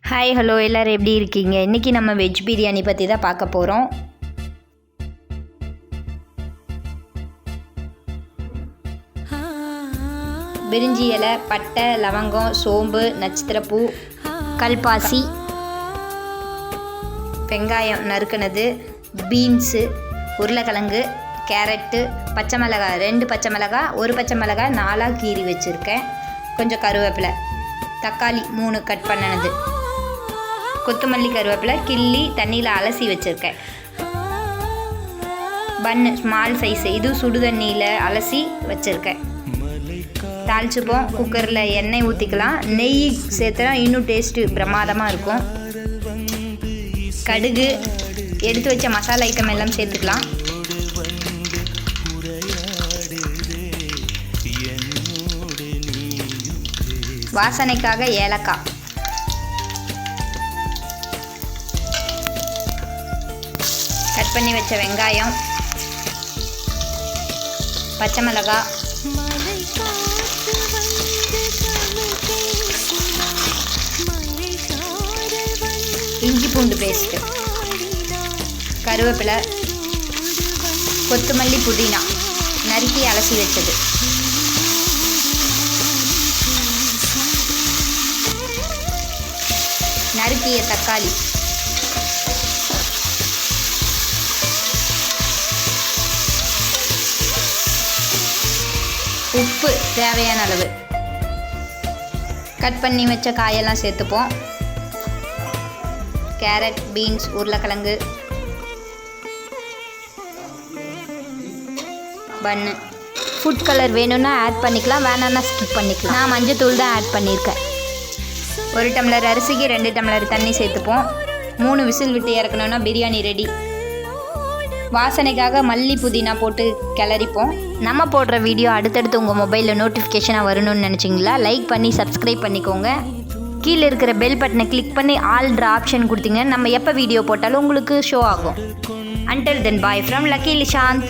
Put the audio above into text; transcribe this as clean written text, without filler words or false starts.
Hi hello எல்லோரும் எப்படி இருக்கீங்க? இன்றைக்கி நம்ம வெஜ் பிரியாணி பற்றி தான் பார்க்க போகிறோம். பிரிஞ்சி இலை, பட்டை, லவங்கம், சோம்பு, நட்சத்திரப்பூ, கல்பாசி, வெங்காயம் நறுக்குனது, பீன்ஸு, உருளைக்கிழங்கு, கேரட்டு, பச்சை மிளகாய் 2 பச்சை மிளகாய், 1 பச்சை மிளகாய் 4ஆக கீறி வச்சுருக்கேன். கொஞ்சம் கருவேப்பிலை, தக்காளி 3 கட் பண்ணினது, கொத்தமல்லி, கருவேப்பிலை கிள்ளி தண்ணியில் அலசி வச்சுருக்கேன். பன்னு ஸ்மால் சைஸு, இது சுடு தண்ணியில் அலசி வச்சுருக்கேன். தாளிச்சுப்போம். குக்கரில் எண்ணெய் ஊற்றிக்கலாம். நெய் சேர்த்தா இன்னும் டேஸ்ட்டு பிரமாதமாக இருக்கும். கடுகு, எடுத்து வச்ச மசாலா ஐட்டம் எல்லாம் சேர்த்துக்கலாம். வாசனைக்காக ஏலக்காய், கட் பண்ணி வச்ச வெங்காயம், பச்சை மிளகாய், இஞ்சி பூண்டு பேஸ்ட்டு, கருவேப்பிலை, கொத்தமல்லி, புதினா நறுக்கி அலசி வச்சது, நறுக்கிய தக்காளி, உப்பு தேவையான அளவு, கட் பண்ணி வச்ச காயெல்லாம் சேர்த்துப்போம். கேரட், பீன்ஸ், உருளைக்கிழங்கு, பன்னு. ஃபுட் கலர் வேணும்னா ஆட் பண்ணிக்கலாம், வேணான்னா ஸ்கிப் பண்ணிக்கலாம். நான் மஞ்சத்தூள் தான் ஆட் பண்ணியிருக்கேன். 1 டம்ளர் அரிசிக்கு 2 டம்ளர் தண்ணி சேர்த்துப்போம். 3 விசில் விட்டு இறக்கணுன்னா பிரியாணி ரெடி. வாசனைக்காக மல்லி, புதினா போட்டு கிளறிப்போம். நம்ம போடுற வீடியோ அடுத்தடுத்து உங்கள் மொபைலில் நோட்டிஃபிகேஷனாக வரணும்னு நினச்சிங்களா? லைக் பண்ணி சப்ஸ்கிரைப் பண்ணிக்கோங்க. கீழே இருக்கிற பெல் பட்டனை கிளிக் பண்ணி ஆல்ன்ற ஆப்ஷன் கொடுத்தீங்கன்னா நம்ம எப்போ வீடியோ போட்டாலும் உங்களுக்கு ஷோ ஆகும். Until then, bye from Lucky Lishant.